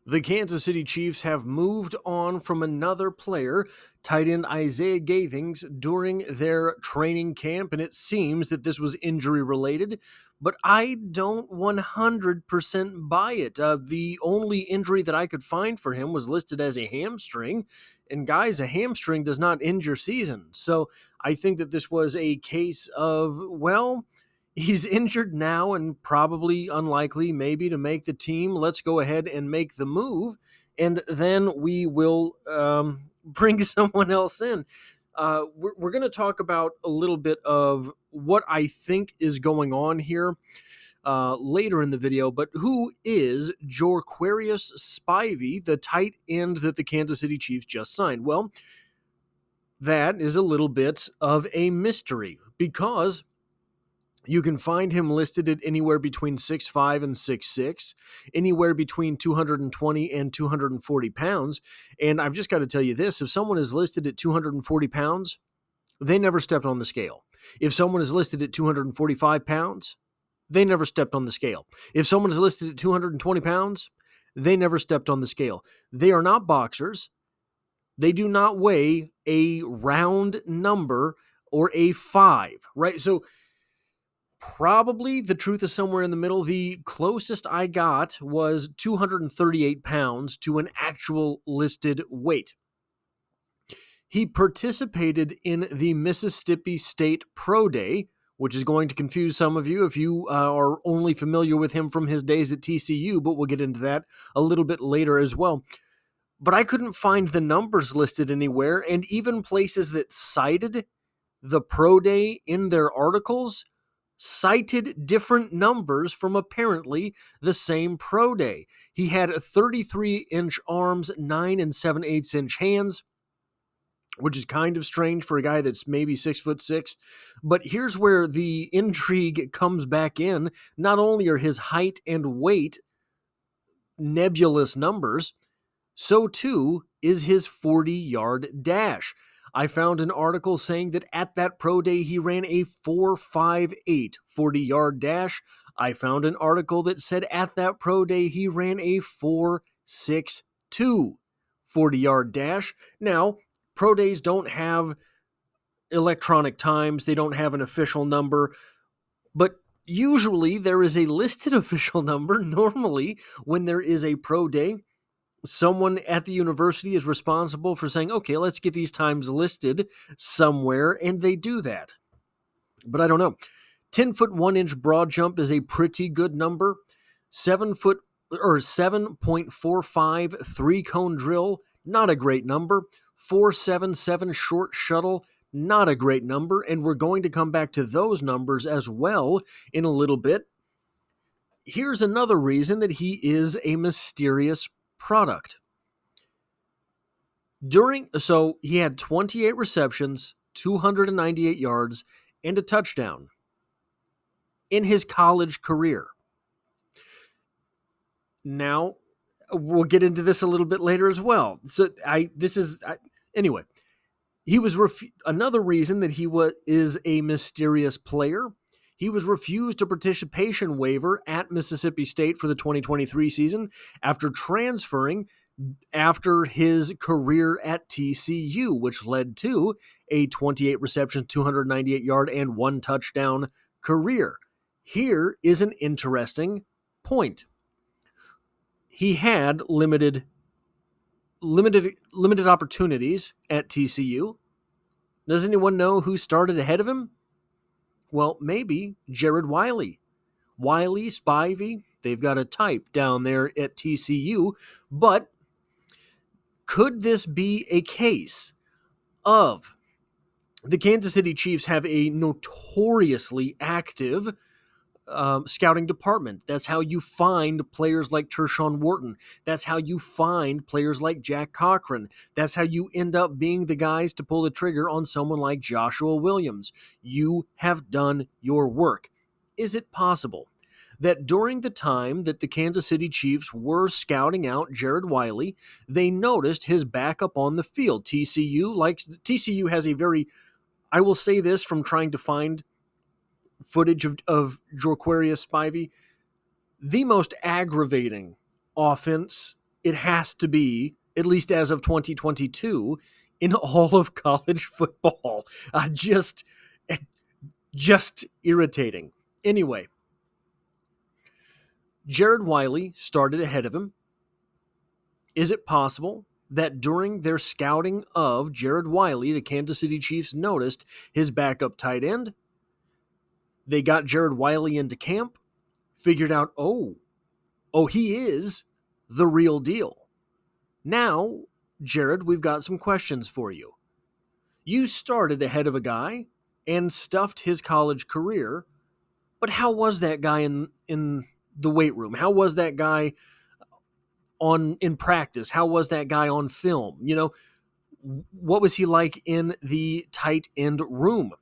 The Kansas City Chiefs have moved on from another player, tight end Isaiah Gathings, during their training camp, and it seems that this was injury related, but I don't 100% buy it. The only injury that I could find for him was listed as a hamstring, and guys, a hamstring does not end your season. So I think that this was a case of, well, he's injured now and probably unlikely maybe to make the team. Let's go ahead and make the move, and then we will bring someone else in. We're going to talk about a little bit of what I think is going on here later in the video, but who is Geor'quarius Spivey, the tight end that the Kansas City Chiefs just signed? Well, that is a little bit of a mystery because you can find him listed at anywhere between 6'5" and 6'6", anywhere between 220 and 240 pounds. And I've just got to tell you this, if someone is listed at 240 pounds, they never stepped on the scale. If someone is listed at 245 pounds, they never stepped on the scale. If someone is listed at 220 pounds, they never stepped on the scale. They are not boxers. They do not weigh a round number or a 5, right? So probably the truth is somewhere in the middle. The closest I got was 238 pounds to an actual listed weight. He participated in the Mississippi State Pro Day, which is going to confuse some of you if you are only familiar with him from his days at TCU, but we'll get into that a little bit later as well. But I couldn't find the numbers listed anywhere, and even places that cited the Pro Day in their articles cited different numbers from apparently the same Pro Day. He had 33-inch arms, 9 7/8 inch hands, which is kind of strange for a guy that's maybe 6'6". But here's where the intrigue comes back in. Not only are his height and weight nebulous numbers, so too is his 40-yard dash. I found an article saying that at that pro day, he ran a 4.58 40-yard dash. I found an article that said at that pro day, he ran a 4.62 40-yard dash. Now, pro days don't have electronic times. They don't have an official number, but usually there is a listed official number. Normally, when there is a pro day, someone at the university is responsible for saying, okay, let's get these times listed somewhere, and they do that. But I don't know. 10-foot 1-inch broad jump is a pretty good number. 7.45 3-cone drill, not a great number. 4.77 short shuttle, not a great number, and we're going to come back to those numbers as well in a little bit. Here's another reason that he is a mysterious product. So he had 28 receptions, 298 yards, and a touchdown in his college career. Now, we'll get into this a little bit later as well. Anyway, he was another reason that he is a mysterious player. He was refused a participation waiver at Mississippi State for the 2023 season after transferring after his career at TCU, which led to a 28 reception, 298 yard, and 1 touchdown career. Here is an interesting point. He had limited opportunities at TCU. Does anyone know who started ahead of him? Well, maybe Jared Wiley. Wiley, Spivey, they've got a type down there at TCU. But could this be a case of the Kansas City Chiefs have a notoriously active scouting department? That's how you find players like Tershawn Wharton. That's how you find players like Jack Cochran. That's how you end up being the guys to pull the trigger on someone like Joshua Williams. You have done your work. Is it possible that during the time that the Kansas City Chiefs were scouting out Jared Wiley, they noticed his backup on the field? TCU has a very, I will say this from trying to find footage of Geor'quarius Spivey, the most aggravating offense it has to be, at least as of 2022, in all of college football. Just irritating. Anyway, Jared Wiley started ahead of him. Is it possible that during their scouting of Jared Wiley, the Kansas City Chiefs noticed his backup tight end? They got Jared Wiley into camp, figured out, oh, he is the real deal. Now, Jared, we've got some questions for you. You started ahead of a guy and stuffed his college career, but how was that guy in the weight room? How was that guy in practice? How was that guy on film? What was he like in the tight end room?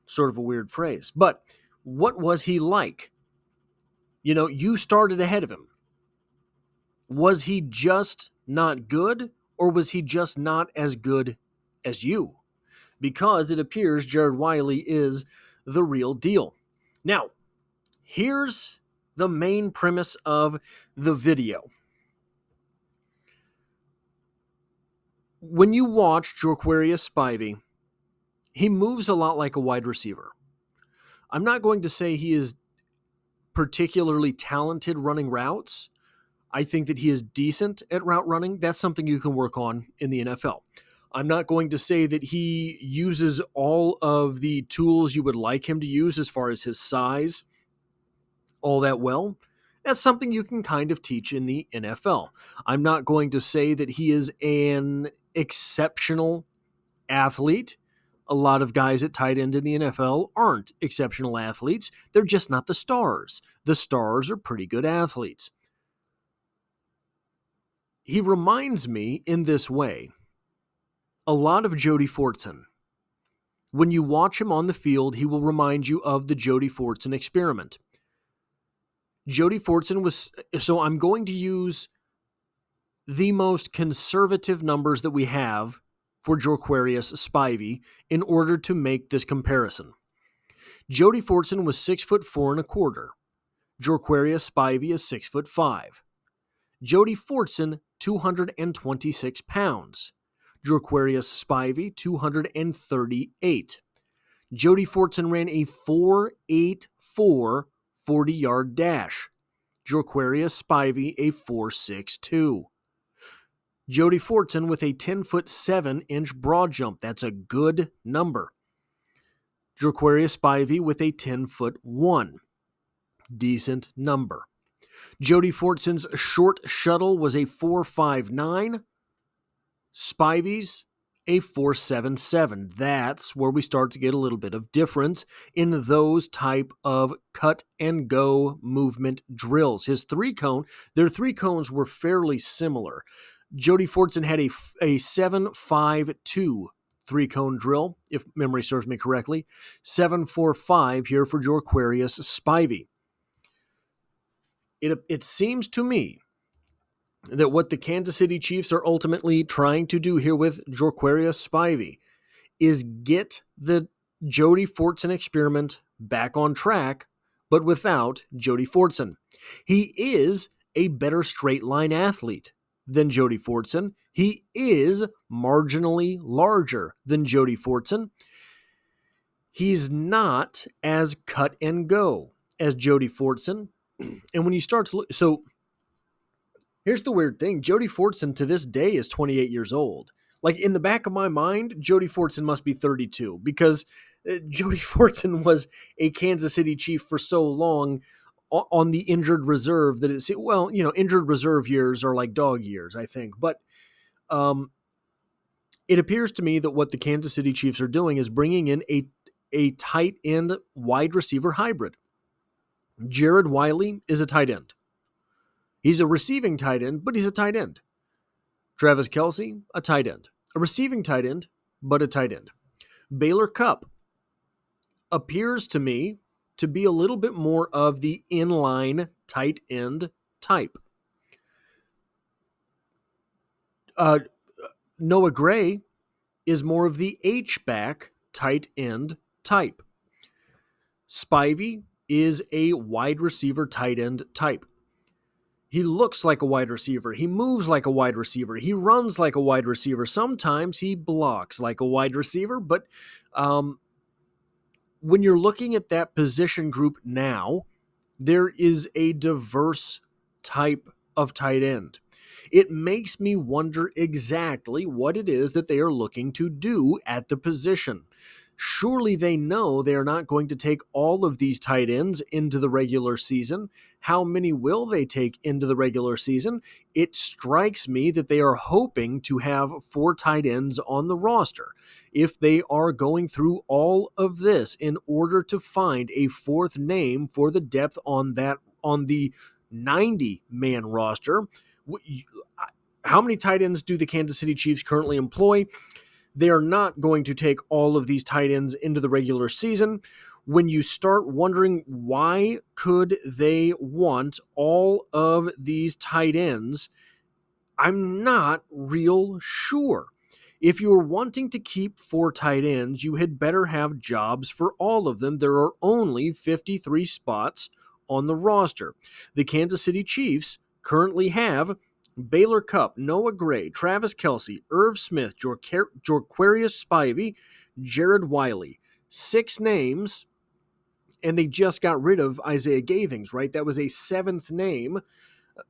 Sort of a weird phrase, but what was he like? You started ahead of him. Was he just not good, or was he just not as good as you? Because it appears Jared Wiley is the real deal. Now, here's the main premise of the video. When you watch Geor'quarius Spivey, he moves a lot like a wide receiver. I'm not going to say he is particularly talented running routes. I think that he is decent at route running. That's something you can work on in the NFL. I'm not going to say that he uses all of the tools you would like him to use as far as his size all that well. That's something you can kind of teach in the NFL. I'm not going to say that he is an exceptional athlete. A lot of guys at tight end in the NFL aren't exceptional athletes. They're just not the stars. The stars are pretty good athletes. He reminds me in this way a lot of Jody Fortson. When you watch him on the field, he will remind you of the Jody Fortson experiment. Jody Fortson was, so I'm going to use the most conservative numbers that we have for Geor'quarius Spivey in order to make this comparison. Jody Fortson was 6'4.25". Geor'quarius Spivey is 6'5". Jody Fortson, 226 pounds. Geor'quarius Spivey, 238. Jody Fortson ran a 4.84 40-yard dash. Geor'quarius Spivey, a 4.62. Jody Fortson with a 10'7" broad jump. That's a good number. Geor'quarius Spivey with a 10'1". Decent number. Jody Fortson's short shuttle was a 4.59. Spivey's a 4.77. That's where we start to get a little bit of difference in those type of cut and go movement drills. Their three cones were fairly similar. Jody Fortson had a 7.52 three-cone drill, if memory serves me correctly. 7.45 here for Geor'quarius Spivey. It seems to me that what the Kansas City Chiefs are ultimately trying to do here with Geor'quarius Spivey is get the Jody Fortson experiment back on track, but without Jody Fortson. He is a better straight line athlete than Jody Fortson. He is marginally larger than Jody Fortson. He's not as cut and go as Jody Fortson. And when you start to look, so here's the weird thing. Jody Fortson to this day is 28 years old. Like, in the back of my mind, Jody Fortson must be 32 because Jody Fortson was a Kansas City Chief for so long on the injured reserve that it's, well, injured reserve years are like dog years, I think. But it appears to me that what the Kansas City Chiefs are doing is bringing in a tight end wide receiver hybrid. Jared Wiley is a tight end. He's a receiving tight end, but he's a tight end. Travis Kelce, a tight end. A receiving tight end, but a tight end. Baylor Cupp appears to me to be a little bit more of the inline tight end type. Noah Gray is more of the H-back tight end type. Spivey is a wide receiver tight end type. He looks like a wide receiver. He moves like a wide receiver. He runs like a wide receiver. Sometimes he blocks like a wide receiver. But when you're looking at that position group now, there is a diverse type of tight end. It makes me wonder exactly what it is that they are looking to do at the position. Surely they know they are not going to take all of these tight ends into the regular season. How many will they take into the regular season? It strikes me that they are hoping to have 4 tight ends on the roster. If they are going through all of this in order to find a 4th name for the depth on the 90-man roster, how many tight ends do the Kansas City Chiefs currently employ? They are not going to take all of these tight ends into the regular season. When you start wondering why could they want all of these tight ends, I'm not real sure. If you are wanting to keep 4 tight ends, you had better have jobs for all of them. There are only 53 spots on the roster. The Kansas City Chiefs currently have Baylor Cupp, Noah Gray, Travis Kelce, Irv Smith, Geor'quarius Spivey, Jared Wiley. 6 names, and they just got rid of Isaiah Gathings, right? That was a 7th name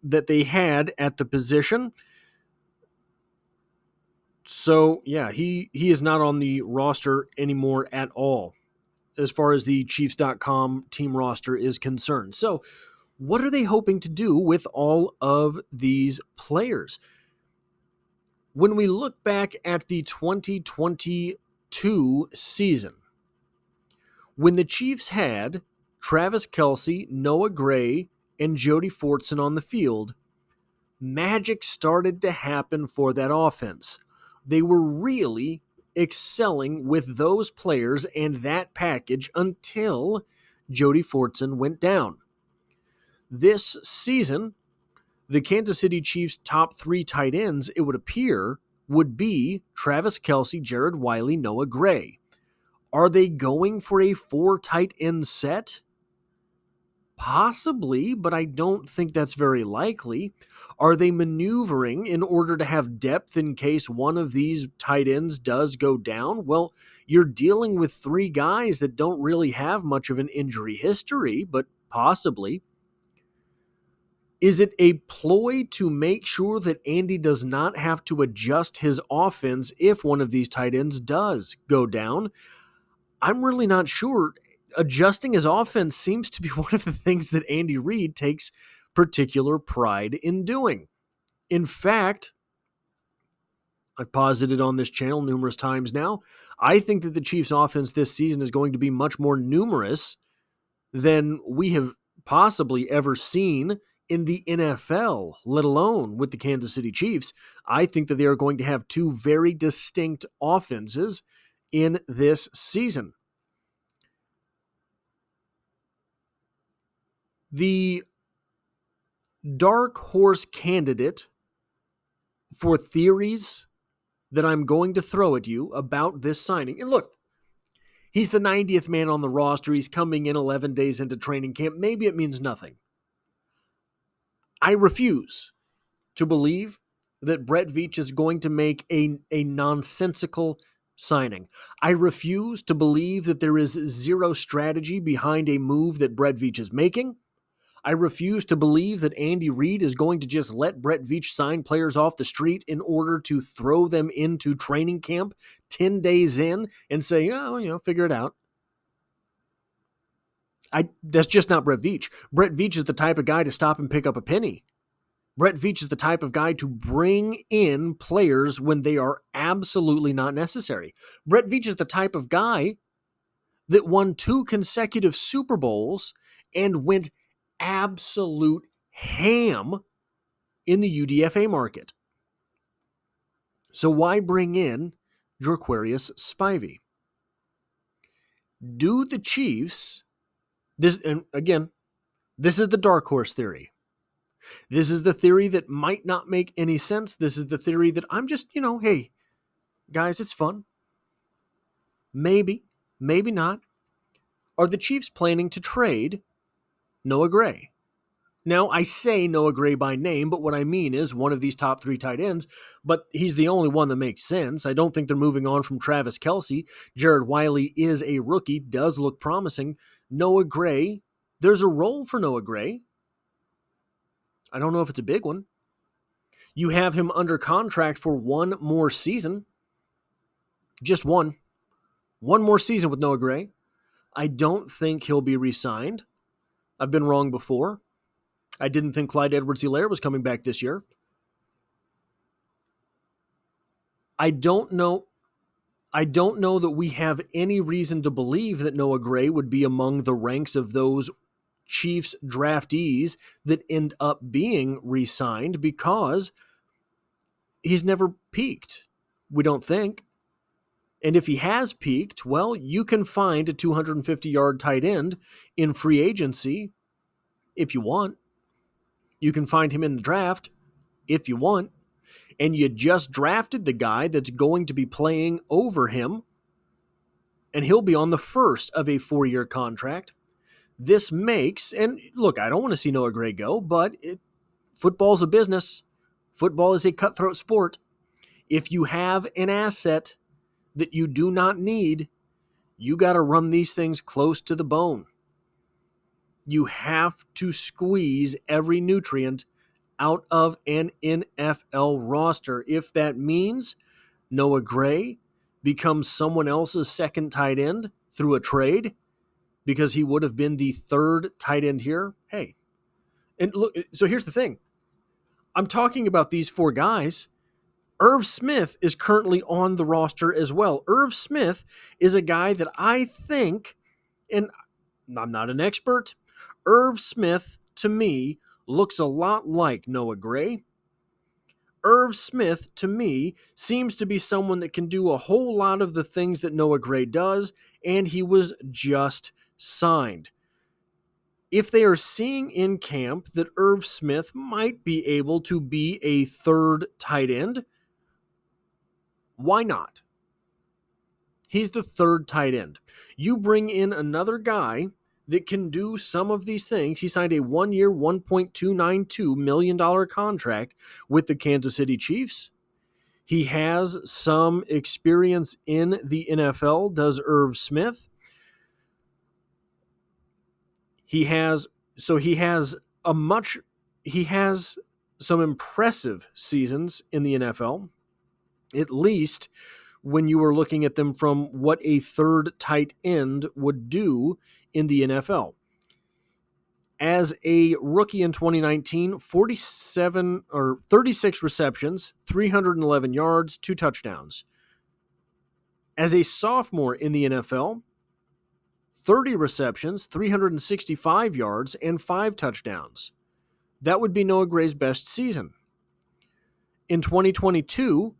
that they had at the position. So, yeah, he is not on the roster anymore at all as far as the Chiefs.com team roster is concerned. So, what are they hoping to do with all of these players? When we look back at the 2022 season, when the Chiefs had Travis Kelce, Noah Gray, and Jody Fortson on the field, magic started to happen for that offense. They were really excelling with those players and that package until Jody Fortson went down. This season, the Kansas City Chiefs' top 3 tight ends, it would appear, would be Travis Kelce, Jared Wiley, Noah Gray. Are they going for a 4 tight end set? Possibly, but I don't think that's very likely. Are they maneuvering in order to have depth in case one of these tight ends does go down? Well, you're dealing with 3 guys that don't really have much of an injury history, but possibly. Is it a ploy to make sure that Andy does not have to adjust his offense if one of these tight ends does go down? I'm really not sure. Adjusting his offense seems to be one of the things that Andy Reid takes particular pride in doing. In fact, I've posited on this channel numerous times now, I think that the Chiefs' offense this season is going to be much more numerous than we have possibly ever seen in the NFL, let alone with the Kansas City Chiefs. I think that they are going to have 2 very distinct offenses in this season. The dark horse candidate for theories that I'm going to throw at you about this signing, and look, he's the 90th man on the roster. He's coming in 11 days into training camp. Maybe it means nothing. I refuse to believe that Brett Veach is going to make a nonsensical signing. I refuse to believe that there is zero strategy behind a move that Brett Veach is making. I refuse to believe that Andy Reid is going to just let Brett Veach sign players off the street in order to throw them into training camp 10 days in and say, oh, figure it out. That's just not Brett Veach. Brett Veach is the type of guy to stop and pick up a penny. Brett Veach is the type of guy to bring in players when they are absolutely not necessary. Brett Veach is the type of guy that won 2 consecutive Super Bowls and went absolute ham in the UDFA market. So why bring in Geor'quarius Spivey? Do the Chiefs, and again, this is the dark horse theory. This is the theory that might not make any sense. This is the theory that I'm just, hey, guys, it's fun. Maybe, maybe not. Are the Chiefs planning to trade Noah Gray? Now, I say Noah Gray by name, but what I mean is one of these top 3 tight ends, but he's the only one that makes sense. I don't think they're moving on from Travis Kelce. Jared Wiley is a rookie, does look promising. Noah Gray, there's a role for Noah Gray. I don't know if it's a big one. You have him under contract for one more season. Just one. One more season with Noah Gray. I don't think he'll be re-signed. I've been wrong before. I didn't think Clyde Edwards-Helaire was coming back this year. I don't know that we have any reason to believe that Noah Gray would be among the ranks of those Chiefs draftees that end up being re-signed because he's never peaked, we don't think. And if he has peaked, well, you can find a 250-yard tight end in free agency if you want. You can find him in the draft if you want. And you just drafted the guy that's going to be playing over him, and he'll be on the first of a 4-year contract. This makes, and look, I don't want to see Noah Gray go, but football's a business. Football is a cutthroat sport. If you have an asset that you do not need, you got to run these things close to the bone. You have to squeeze every nutrient out of an NFL roster. If that means Noah Gray becomes someone else's second tight end through a trade because he would have been the third tight end here, hey. And look, so here's the thing. I'm talking about these 4 guys. Irv Smith is currently on the roster as well. Irv Smith is a guy that I think, and I'm not an expert, Irv Smith, to me, looks a lot like Noah Gray. Irv Smith, to me, seems to be someone that can do a whole lot of the things that Noah Gray does, and he was just signed. If they are seeing in camp that Irv Smith might be able to be a third tight end, why not? He's the third tight end. You bring in another guy that can do some of these things. He signed a 1-year, $1.292 million contract with the Kansas City Chiefs. He has some experience in the NFL, does Irv Smith. He has some impressive seasons in the NFL, at least when you were looking at them from what a third tight end would do in the NFL. As a rookie in 2019, 36 receptions, 311 yards, 2 touchdowns. As a sophomore in the NFL, 30 receptions, 365 yards, and 5 touchdowns. That would be Noah Gray's best season. In 2022,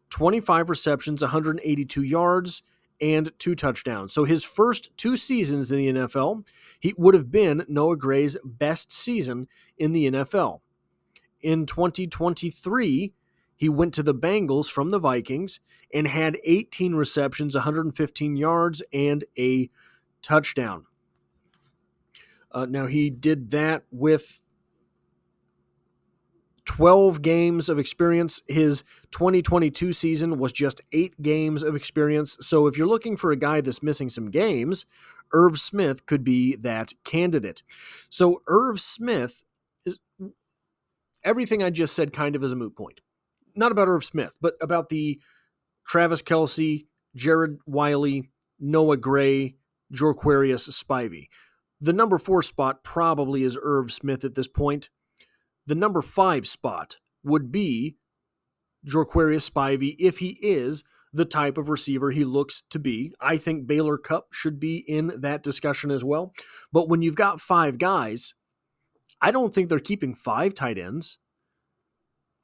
25 receptions, 182 yards, and 2 touchdowns. So his first 2 seasons in the NFL, he would have been Noah Gray's best season in the NFL. In 2023, he went to the Bengals from the Vikings and had 18 receptions, 115 yards, and a touchdown. Now, he did that with 12 games of experience. His 2022 season was just 8 games of experience. So if you're looking for a guy that's missing some games, Irv Smith could be that candidate. So Irv Smith is everything I just said kind of is a moot point. Not about Irv Smith, but about the Travis Kelce, Jared Wiley, Noah Gray, Geor'quarius Spivey. The number 4 spot probably is Irv Smith at this point. The number 5 spot would be Geor'quarius Spivey if he is the type of receiver he looks to be. I think Baylor Cupp should be in that discussion as well. But when you've got 5 guys, I don't think they're keeping 5 tight ends.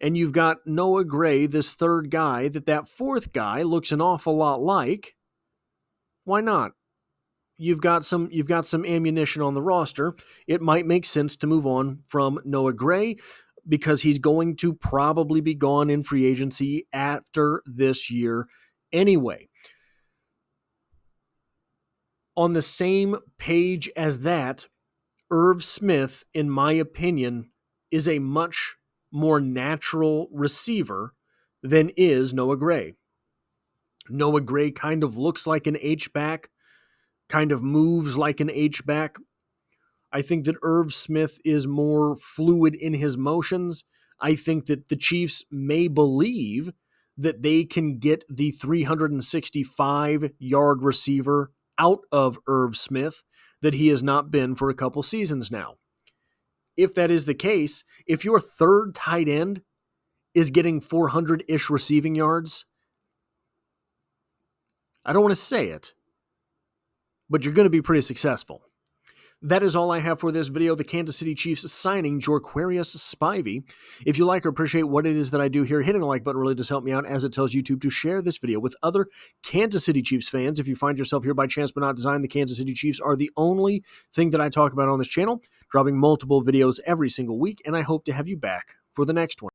And you've got Noah Gray, this third guy, that 4th guy looks an awful lot like. Why not? You've got some ammunition on the roster. It might make sense to move on from Noah Gray because he's going to probably be gone in free agency after this year anyway. On the same page as that, Irv Smith, in my opinion, is a much more natural receiver than is Noah Gray. Noah Gray kind of looks like an H-back, kind of moves like an H-back. I think that Irv Smith is more fluid in his motions. I think that the Chiefs may believe that they can get the 365-yard receiver out of Irv Smith that he has not been for a couple seasons now. If that is the case, if your third tight end is getting 400-ish receiving yards, I don't want to say it, but you're going to be pretty successful. That is all I have for this video. The Kansas City Chiefs signing Geor'quarius Spivey. If you like or appreciate what it is that I do here, hitting the like button really does help me out, as it tells YouTube to share this video with other Kansas City Chiefs fans. If you find yourself here by chance but not design, the Kansas City Chiefs are the only thing that I talk about on this channel, dropping multiple videos every single week, and I hope to have you back for the next one.